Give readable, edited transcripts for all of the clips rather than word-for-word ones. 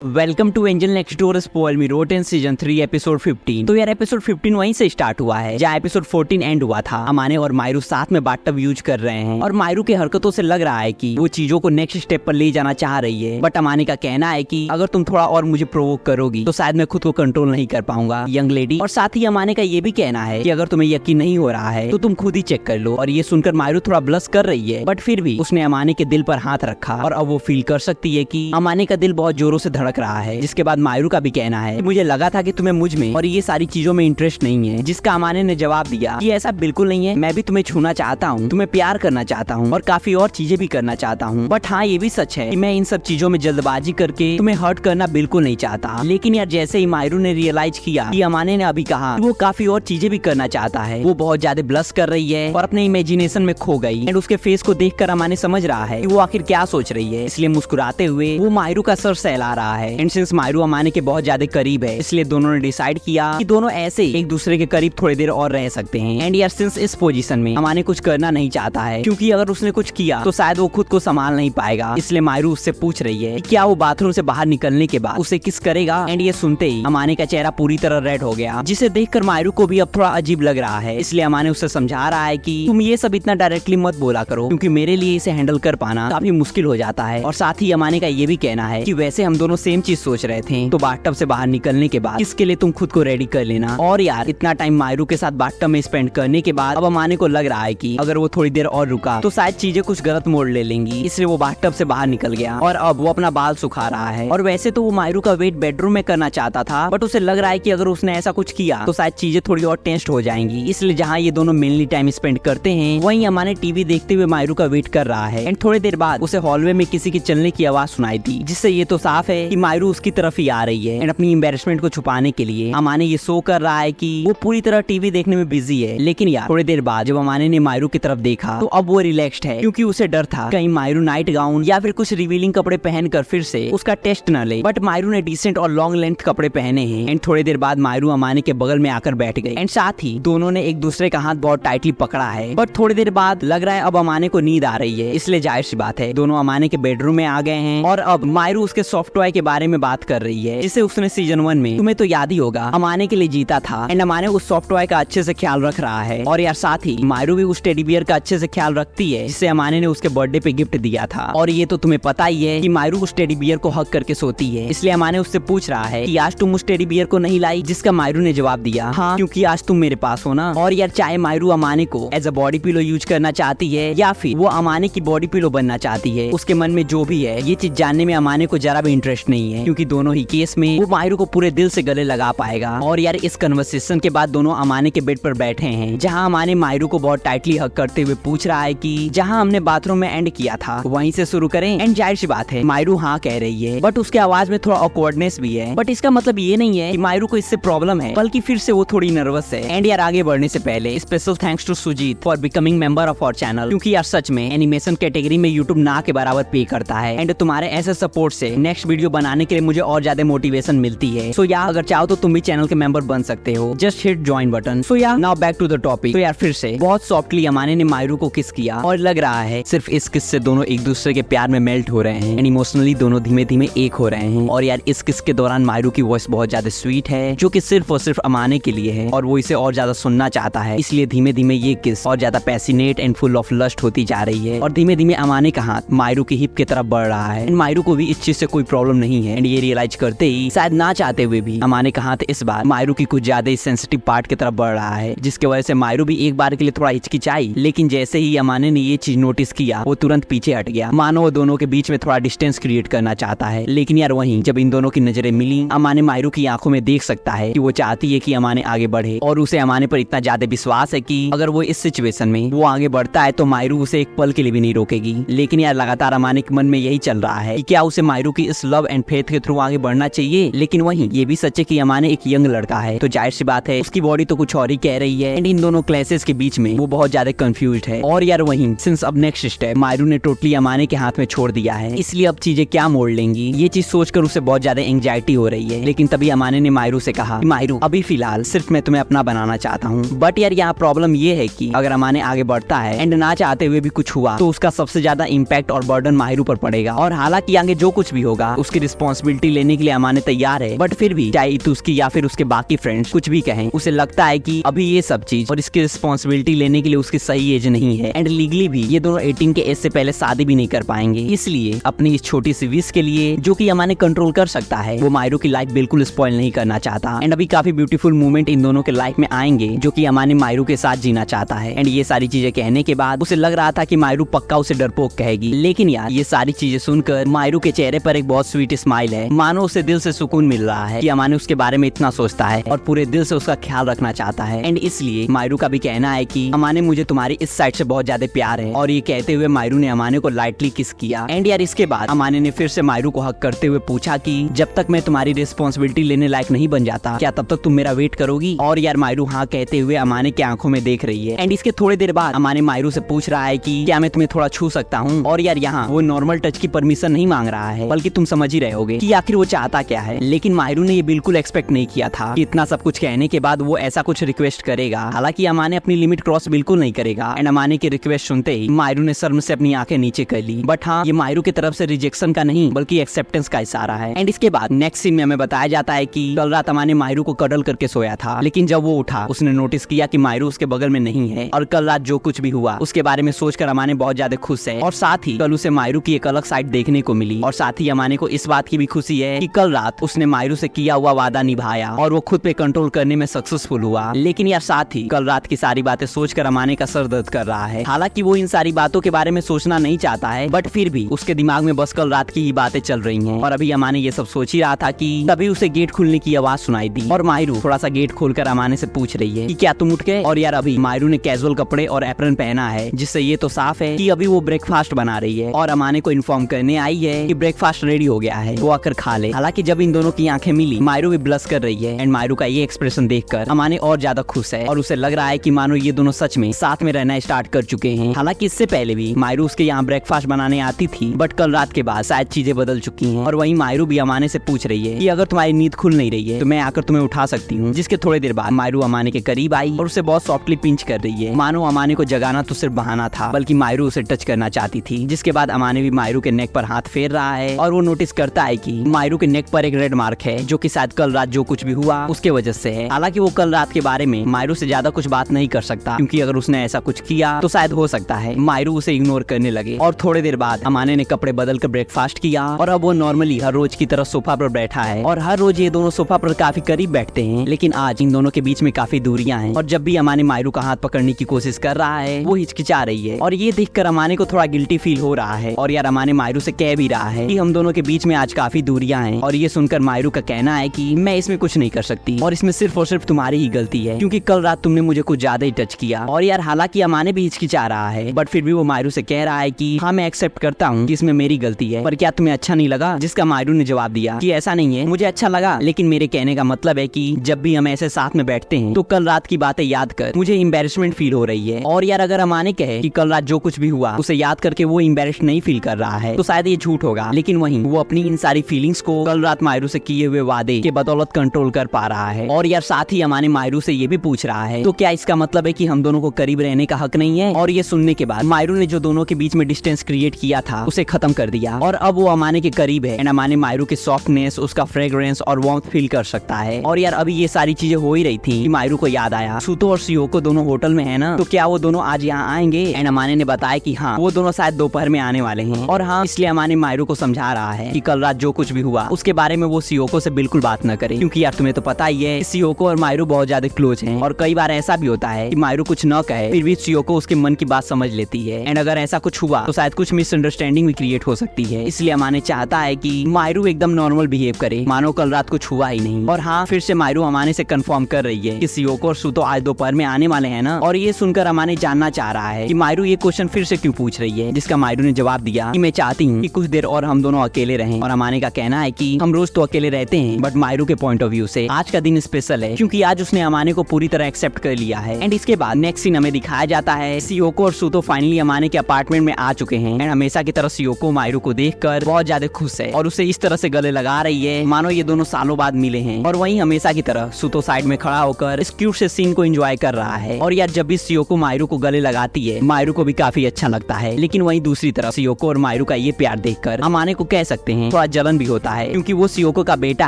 Welcome to Angel next door spoil me rotten season 3 episode 15। तो यार episode 15 वहीं से स्टार्ट हुआ है जहाँ एपिसोड 14 एंड हुआ था। अमाने और मायरू साथ में बाथटब यूज कर रहे हैं और मायरू की हरकतों से लग रहा है कि वो चीजों को नेक्स्ट स्टेप पर ले जाना चाह रही है। बट अमाने का कहना है कि अगर तुम थोड़ा और मुझे प्रोवोक करोगी तो शायद मैं खुद को कंट्रोल नहीं कर पाऊंगा यंग लेडी। और साथ ही अमाने का ये भी कहना है कि अगर तुम्हें यकीन नहीं हो रहा है तो तुम खुद ही चेक कर लो। और ये सुनकर मायरू थोड़ा ब्लश कर रही है, बट फिर भी उसने अमाने के दिल पर हाथ रखा और अब वो फील कर सकती है कि अमाने का दिल बहुत जोरों से धड़क रहा है। जिसके बाद मायरू का भी कहना है कि मुझे लगा था कि तुम्हें मुझ में और ये सारी चीजों में इंटरेस्ट नहीं है। जिसका अमाने ने जवाब दिया कि ऐसा बिल्कुल नहीं है, मैं भी तुम्हें छूना चाहता हूँ, तुम्हें प्यार करना चाहता हूँ और काफी और चीजें भी करना चाहता हूँ। बट हाँ, ये भी सच है कि मैं इन सब चीजों में जल्दबाजी करके तुम्हें हर्ट करना बिल्कुल नहीं चाहता। लेकिन यार जैसे ही मायरू ने रियलाइज किया कि अमाने ने अभी कहा वो काफी और चीजें भी करना चाहता है, वो बहुत ज्यादा ब्लश कर रही है और अपने इमेजिनेशन में खो गई। एंड उसके फेस को देखकर अमाने समझ रहा है कि वो आखिर क्या सोच रही है। इसलिए मुस्कुराते हुए वो मायरू का सर सहला रहा है। एंड सिंस मायरू अमाने के बहुत ज्यादा करीब है, इसलिए दोनों ने डिसाइड किया कि दोनों ऐसे एक दूसरे के करीब थोड़ी देर और रह सकते हैं। एंड यार सिंस इस पोजीशन में अमाने कुछ करना नहीं चाहता है, क्योंकि अगर उसने कुछ किया तो शायद वो खुद को संभाल नहीं पाएगा। इसलिए मायरू उससे पूछ रही है कि क्या वो बाथरूम से बाहर निकलने के बाद उसे किस करेगा। एंड ये सुनते ही अमाने का चेहरा पूरी तरह रेड हो गया, जिसे देखकर मायरू को भी अब थोड़ा अजीब लग रहा है। इसलिए अमाने उससे समझा रहा है कि तुम ये सब इतना डायरेक्टली मत बोला करो, क्योंकि मेरे लिए इसे हैंडल कर पाना काफी मुश्किल हो जाता है। और साथ ही अमाने का ये भी कहना है कि वैसे हम दोनों सेम चीज सोच रहे थे, तो बाथटब से बाहर निकलने के बाद इसके लिए तुम खुद को रेडी कर लेना। और यार इतना टाइम मायरू के साथ बाथटब में स्पेंड करने के बाद अब अमाने को लग रहा है कि अगर वो थोड़ी देर और रुका तो शायद चीजें कुछ गलत मोड़ ले लेंगी। इसलिए वो बाथटब से बाहर निकल गया और अब वो अपना बाल सुखा रहा है। और वैसे तो वो मायरू का वेट बेडरूम में करना चाहता था, बट उसे लग रहा है कि अगर उसने ऐसा कुछ किया तो शायद चीजें थोड़ी और टेंस्ट हो जाएंगी। इसलिए जहाँ ये दोनों मेनली टाइम स्पेंड करते हैं, वहीं अमाने टीवी देखते हुए मायरू का वेट कर रहा है। एंड थोड़ी देर बाद उसे हॉलवे में किसी के चलने की आवाज सुनाई दी, जिससे ये तो साफ है कि मायरू उसकी तरफ ही आ रही है। एंड अपनी एम्बेरसमेंट को छुपाने के लिए अमाने ये शो कर रहा है कि वो पूरी तरह टीवी देखने में बिजी है। लेकिन यार थोड़ी देर बाद जब अमाने ने मायरू की तरफ देखा तो अब वो रिलैक्स्ड है, क्योंकि उसे डर था कहीं मायरू नाइट गाउन या फिर कुछ रिवीलिंग कपड़े पहनकर फिर से उसका टेस्ट न ले। बट मायरू ने डिसेंट और लॉन्ग लेंथ कपड़े पहने हैं। एंड थोड़ी देर बाद मायरू अमाने के बगल में आकर बैठ गई। एंड साथ ही दोनों ने एक दूसरे का हाथ बहुत टाइटली पकड़ा है। बट थोड़ी देर बाद लग रहा है अब अमाने को नींद आ रही है, इसलिए जाहिर सी बात है दोनों अमाने के बेडरूम में आ गए हैं। और अब मायरू उसके सॉफ्ट टॉय के बारे में बात कर रही है, जिसे उसने सीजन 1 में, तुम्हें तो याद ही होगा, अमाने के लिए जीता था। एंड अमाने उस सॉफ्ट टॉय का अच्छे से ख्याल रख रहा है। और यार साथ ही मायरू भी उस टेडी बियर का अच्छे से ख्याल रखती है, जिसे अमाने ने उसके बर्थडे पे गिफ्ट दिया था। और ये तो तुम्हें पता ही है कि मायरू उस टेडी बियर को हक करके सोती है। इसलिए अमाने उससे पूछ रहा है कि आज तुम उस टेडी बियर को नहीं लाई, जिसका मायरू ने जवाब दिया हाँ, क्योंकि आज तुम मेरे पास हो ना। और यार चाहे मायरू अमाने को as a body pillow use करना चाहती है या फिर वो अमाने की बॉडी पिलो बनना चाहती है, उसके मन में जो भी है, ये चीज जानने में अमाने को जरा भी इंटरेस्ट नहीं है, क्योंकि दोनों ही केस में वो मायरू को पूरे दिल से गले लगा पाएगा। और यार इस कन्वर्सेशन के बाद दोनों अमाने के बेड पर बैठे हैं, जहां अमाने मायरू को बहुत टाइटली हक करते हुए पूछ रहा है कि जहां हमने बाथरूम में एंड किया था वहीं से शुरू करें। एंड जाहिर सी बात है मायरू हाँ कह रही है, बट उसके आवाज में थोड़ा ऑकवर्डनेस भी है। बट इसका मतलब ये नहीं है कि मायरू को इससे प्रॉब्लम है, बल्कि फिर से वो थोड़ी नर्वस है। एंड यार आगे बढ़ने से पहले special thanks to Sujeet for becoming member of our channel, क्योंकि यार सच में एनिमेशन कैटेगरी में यूट्यूब ना के बराबर पे करता है। एंड तुम्हारे ऐसे सपोर्ट से नेक्स्ट वीडियो बनाने के लिए मुझे और ज्यादा मोटिवेशन मिलती है। सो यार अगर चाहो तो तुम भी चैनल के मेंबर बन सकते हो, just hit join button. So यार now back to the topic. तो यार फिर से बहुत सॉफ्टली अमाने ने मायरू को किस किया और लग रहा है सिर्फ इस किस से दोनों एक दूसरे के प्यार में मेल्ट हो रहे हैं एंड इमोशनली दोनों धीमे धीमे एक हो रहे हैं। और यार इस किस के दौरान मायरू की वॉइस बहुत ज्यादा स्वीट है, जो कि सिर्फ और सिर्फ अमाने के लिए है और वो इसे और ज्यादा सुनना चाहता है। इसलिए धीमे धीमे ये किस और ज्यादा passionate and full of lust होती जा रही है। और धीमे धीमे अमाने का हाथ मायरू की हिप की तरफ बढ़ रहा है। मायरू को भी इस चीज से कोई प्रॉब्लम नहीं है। एंड ये रियलाइज करते ही शायद ना चाहते हुए भी अमाने का हाथ इस बार मायरू की कुछ ज्यादा सेंसिटिव पार्ट की तरफ बढ़ रहा है, जिसकी वजह से मायरू भी एक बार के लिए थोड़ा हिचकिचाई। लेकिन जैसे ही अमाने ने ये चीज नोटिस किया, वो तुरंत पीछे हट गया, मानो वो दोनों के बीच में थोड़ा डिस्टेंस क्रिएट करना चाहता है। लेकिन यार वहीं जब इन दोनों की नजरें मिली, अमाने मायरू की आंखों में देख सकता है कि वो चाहती है कि अमाने आगे बढ़े और उसे अमाने पर इतना ज्यादा विश्वास है कि अगर वो इस सिचुएशन में वो आगे बढ़ता है तो मायरू उसे एक पल के लिए भी नहीं रोकेगी। लेकिन यार लगातार अमाने के मन में यही चल रहा है कि क्या उसे मायरू की इस लव एंड फेथ के थ्रू आगे बढ़ना चाहिए। लेकिन वहीं ये भी सच है कि अमाने एक यंग लड़का है, तो जाहिर सी बात है उसकी बॉडी तो कुछ और ही कह रही है। एंड इन दोनों क्लासेस के बीच में वो बहुत ज्यादा कंफ्यूज्ड है। और यार वहीं सिंस अब नेक्स्ट स्टेप मायरू ने टोटली अमाने के हाथ में छोड़ दिया है, इसलिए अब चीजें क्या मोड़ लेंगी ये चीज सोचकर उसे बहुत ज्यादा एंग्जाइटी हो रही है। लेकिन तभी अमाने ने मायरू से कहा, मायरू अभी फिलहाल सिर्फ मैं तुम्हें अपना बनाना चाहता हूँ। बट यार यहाँ प्रॉब्लम ये है कि अगर अमाने आगे बढ़ता है एंड ना चाहते हुए भी कुछ हुआ तो उसका सबसे ज्यादा इम्पैक्ट और बर्डन मायरू पर पड़ेगा। और हालांकि आगे जो कुछ भी होगा उसकी रिस्पॉन्सिबिलिटी लेने के लिए अमाने तैयार है, बट फिर भी चाहे उसकी या फिर उसके बाकी फ्रेंड्स कुछ भी कहें, उसे लगता है कि अभी ये सब चीज और इसकी रिस्पॉन्सिबिलिटी लेने के लिए उसकी सही एज नहीं है एंड लीगली भी ये दोनों 18 के एज से पहले शादी भी नहीं कर पाएंगे। इसलिए अपनी इस छोटी सी विश के लिए जो कि अमाने कंट्रोल कर सकता है, वो मायरू की लाइफ बिल्कुल स्पॉइल नहीं करना चाहता। एंड अभी काफी ब्यूटीफुल मोमेंट इन दोनों के लाइफ में आएंगे जो कि अमाने मायरू के साथ जीना चाहता है। एंड ये सारी चीजें कहने के बाद उसे लग रहा था कि मायरू पक्का उसे डरपोक कहेगी, लेकिन यार ये सारी चीजें सुनकर मायरू के चेहरे पर एक बहुत स्वीट स्माइल है। मानो उसे दिल से सुकून मिल रहा है कि अमाने उसके बारे में इतना सोचता है और पूरे दिल से उसका ख्याल रखना चाहता है। एंड इसलिए मायरू का भी कहना है कि अमाने मुझे तुम्हारी इस साइड से बहुत ज्यादा प्यार है। और ये कहते हुए मायरू ने अमाने को लाइटली किस किया। एंड यार इसके बाद अमाने ने फिर से मायरू को हक करते हुए पूछा कि जब तक मैं तुम्हारी रिस्पॉन्सिबिलिटी लेने लायक नहीं बन जाता, क्या तब तक तुम मेरा वेट करोगी? और यार मायरू हाँ कहते हुए अमाने की आंखों में देख रही है। एंड इसके थोड़ी देर बाद अमाने मायरू से पूछ रहा है कि क्या मैं तुम्हें थोड़ा छू सकता हूँ? और यार यहाँ वो नॉर्मल टच की परमिशन नहीं मांग रहा है, बल्कि तुम समझ ही रहे होगे कि आखिर वो चाहता क्या है। लेकिन मायरू ने ये बिल्कुल एक्सपेक्ट नहीं किया था कि इतना सब कुछ कहने के बाद वो ऐसा कुछ रिक्वेस्ट करेगा। हालांकि अमाने अपनी लिमिट क्रॉस बिल्कुल नहीं करेगा। एंड अमाने की रिक्वेस्ट सुनते ही मायरू ने शर्म से अपनी आंखें नीचे कर ली। बट हाँ, ये मायरू की तरफ से रिजेक्शन का नहीं बल्कि एक्सेप्टेंस का इशारा है। एंड इसके बाद नेक्स्ट सीन में हमें बताया जाता है कि कल रात अमाने मायरू को कडल करके सोया था, लेकिन जब वो उठा उसने नोटिस किया कि मायरू उसके बगल में नहीं है। और कल रात जो कुछ भी हुआ उसके बारे में सोचकर अमाने बहुत ज्यादा खुश है। और साथ ही कल उसे मायरू की एक अलग साइड देखने को मिली। और साथ ही अमाने को इस बात की भी खुशी है कि कल रात उसने मायरू से किया हुआ वादा निभाया और वो खुद पे कंट्रोल करने में सक्सेसफुल हुआ। लेकिन यार साथ ही कल रात की सारी बातें सोचकर अमाने का सर दर्द कर रहा है। हालांकि वो इन सारी बातों के बारे में सोचना नहीं चाहता है, बट फिर भी उसके दिमाग में बस कल रात की ही बातें चल रही हैं। और अभी अमाने ये सब सोच ही रहा था कि तभी उसे गेट खुलने की आवाज सुनाई दी। और मायरू थोड़ा सा गेट खोलकर अमाने से पूछ रही है कि क्या तुम उठ गए? और यार अभी मायरू ने कैजुअल कपड़े और एप्रन पहना है, जिससे ये तो साफ है कि अभी वो ब्रेकफास्ट बना रही है और अमाने को इन्फॉर्म करने आई है कि ब्रेकफास्ट रेडी हो गया है, वो आकर खा ले। हालांकि जब इन दोनों की आंखें मिली, मायरू भी ब्लश कर रही है। एंड मायरू का ये एक्सप्रेशन देखकर अमाने और ज्यादा खुश है और उसे लग रहा है कि मानो ये दोनों सच में साथ में रहना स्टार्ट कर चुके हैं। हालांकि इससे पहले भी मायरू उसके यहाँ ब्रेकफास्ट बनाने आती थी, बट कल रात के बाद शायद चीजें बदल चुकी हैं। और वहीं मायरू भी अमाने से पूछ रही है कि अगर तुम्हारी नींद खुल नहीं रही है तो मैं आकर तुम्हें उठा सकती हूँ। जिसके थोड़ी देर बाद मायरू अमाने के करीब आई और उसे बहुत सॉफ्टली पिंच कर रही है। मानो अमाने को जगाना तो सिर्फ बहाना था, बल्कि मायरू उसे टच करना चाहती थी। जिसके बाद अमाने भी मायरू के नेक पर हाथ फेर रहा है और वो नोटिस करता है कि मायरू के नेक पर एक रेड मार्क है, जो कि शायद कल रात जो कुछ भी हुआ उसके वजह से है। हालांकि वो कल रात के बारे में मायरू से ज्यादा कुछ बात नहीं कर सकता, क्योंकि अगर उसने ऐसा कुछ किया तो शायद हो सकता है मायरू उसे इग्नोर करने लगे। और थोड़ी देर बाद अमाने ने कपड़े बदल कर ब्रेकफास्ट किया और अब वो नॉर्मली हर रोज की तरह सोफा पर बैठा है। और हर रोज ये दोनों सोफा पर काफी करीब बैठते हैं, लेकिन आज इन दोनों के बीच में काफी दूरियां हैं। और जब भी अमाने मायरू का हाथ पकड़ने की कोशिश कर रहा है, वो हिचकिचा रही है। और ये देखकर अमाने को थोड़ा गिल्टी फील हो रहा है। और यार अमाने मायरू से कह भी रहा है कि हम दोनों के बीच में आज काफी दूरियां हैं। और ये सुनकर मायरू का कहना है कि मैं इसमें कुछ नहीं कर सकती और इसमें सिर्फ और सिर्फ तुम्हारी ही गलती है, क्योंकि कल रात तुमने मुझे कुछ ज्यादा ही टच किया। और यार हालांकि अमाने भी हिचकिचा रहा है, बट फिर भी वो मायरू से कह रहा है कि हाँ मैं एक्सेप्ट करता हूँ कि इसमें मेरी गलती है, पर क्या तुम्हें अच्छा नहीं लगा? जिसका मायरू ने जवाब दिया कि ऐसा नहीं है, मुझे अच्छा लगा, लेकिन मेरे कहने का मतलब है कि जब भी हम ऐसे साथ में बैठते हैं तो कल रात की बातें याद कर मुझे एम्बैरेसमेंट फील हो रही है। और यार अगर अमाने कहे कि कल रात जो कुछ भी हुआ उसे याद करके वो एम्बैरेस नहीं फील कर रहा है तो शायद ये झूठ होगा, लेकिन वहीं वो अपनी इन सारी फीलिंग्स को कल रात मायरू से किए हुए वादे के बदौलत कंट्रोल कर पा रहा है। और यार साथ ही अमाने मायरू से ये भी पूछ रहा है तो क्या इसका मतलब है कि हम दोनों को करीब रहने का हक नहीं है? और ये सुनने के बाद मायरू ने जो दोनों के बीच में डिस्टेंस क्रिएट किया था उसे खत्म कर दिया और अब वो अमाने के करीब है। एंड अमाने मायरू के सॉफ्टनेस, उसका फ्रेग्रेंस और वार्मथ फील कर सकता है। और यार अभी ये सारी चीजें हो ही रही थी कि मायरू को याद आया सुतो और सियोको दोनों होटल में है ना, तो क्या वो दोनों आज यहाँ आएंगे? एंड अमाने ने बताया कि हाँ वो दोनों शायद दोपहर में आने वाले हैं। और हाँ इसलिए अमाने मायरू को समझा रहा है कि कल रात जो कुछ भी हुआ उसके बारे में वो सियोको से बिल्कुल बात न करे, क्योंकि यार तुम्हें तो पता ही है सियोको और मायरू बहुत ज्यादा क्लोज हैं। और कई बार ऐसा भी होता है कि मायरू कुछ न कहे फिर भी सियोको उसके मन की बात समझ लेती है। एंड अगर ऐसा कुछ हुआ तो शायद कुछ मिसअंडरस्टैंडिंग भी क्रिएट हो सकती है। इसलिए अमाने चाहता है कि मायरू एकदम नॉर्मल बिहेव करे, मानो कल रात कुछ हुआ ही नहीं। और हाँ फिर से मायरू अमाने से कंफर्म कर रही है कि सियोको और सुतो आज दोपहर में आने वाले हैं ना। और ये सुनकर अमाने जानना चाह रहा है कि मायरू ये क्वेश्चन फिर से क्यों पूछ रही है, जिसका मायरू ने जवाब दिया कि मैं चाहती हूँ कि कुछ देर और हम दोनों अकेले रहें। और अमाने का कहना है कि हम रोज तो अकेले रहते हैं, बट मायरू के पॉइंट ऑफ व्यू से आज का दिन स्पेशल है, क्योंकि आज उसने अमाने को पूरी तरह एक्सेप्ट कर लिया है। एंड इसके बाद नेक्स्ट सीन हमें दिखाया जाता है सियोको और सुतो फाइनली अमाने के अपार्टमेंट में आ चुके हैं। एंड हमेशा की तरह सियोको मायरू को देखकर बहुत ज्यादा खुश है और उसे इस तरह से गले लगा रही है मानो ये दोनों सालों बाद मिले हैं। और वहीं हमेशा की तरह सुतो साइड में खड़ा होकर इस क्यूट से सीन को एंजॉय कर रहा है। और यार जब भी सियोको मायरू को गले लगाती है मायरू को भी काफी अच्छा लगता है, लेकिन वहीं दूसरी तरफ सियोको और मायरू का ये प्यार देखकर अमाने को कह सकते हैं थोड़ा थोड़ा जलन भी होता है क्योंकि वो सियोको का बेटा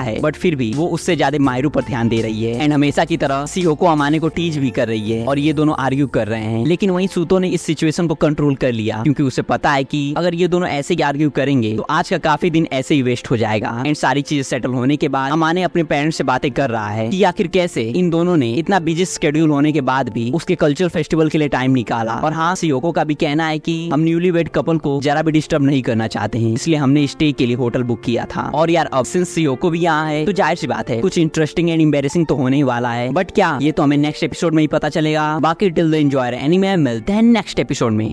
है, बट फिर भी वो उससे ज्यादा मायरू पर ध्यान दे रही है। एंड हमेशा की तरह सियोको अमाने को टीच भी कर रही है और ये दोनों आर्ग्यू कर रहे हैं। लेकिन वहीं सूतो ने इस सिचुएशन को कंट्रोल कर लिया क्योंकि उसे पता है कि अगर ये दोनों ऐसे ही आर्ग्यू करेंगे तो आज का काफी दिन ऐसे ही वेस्ट हो जाएगा। एंड सारी चीजें सेटल होने के बाद अमाने अपने पेरेंट्स से बातें कर रहा है कि आखिर कैसे इन दोनों ने इतना बिजी शेड्यूल होने के बाद भी उसके कल्चरल फेस्टिवल के लिए टाइम निकाला। और हाँ, सियोको का भी कहना है कि हम न्यूली वेड कपल को जरा भी डिस्टर्ब नहीं करना चाहते हैं, इसलिए हमने स्टे के लिए होटल बुक किया था। और यार अब सिंस सियोको भी यहाँ है तो जाहिर सी बात है कुछ इंटरेस्टिंग एंड एम्बैरेसिंग तो होने ही वाला है। बट क्या, ये तो हमें नेक्स्ट एपिसोड में ही पता चलेगा। बाकी टिल द एंजॉय एनीमे, मिलते हैं नेक्स्ट एपिसोड में।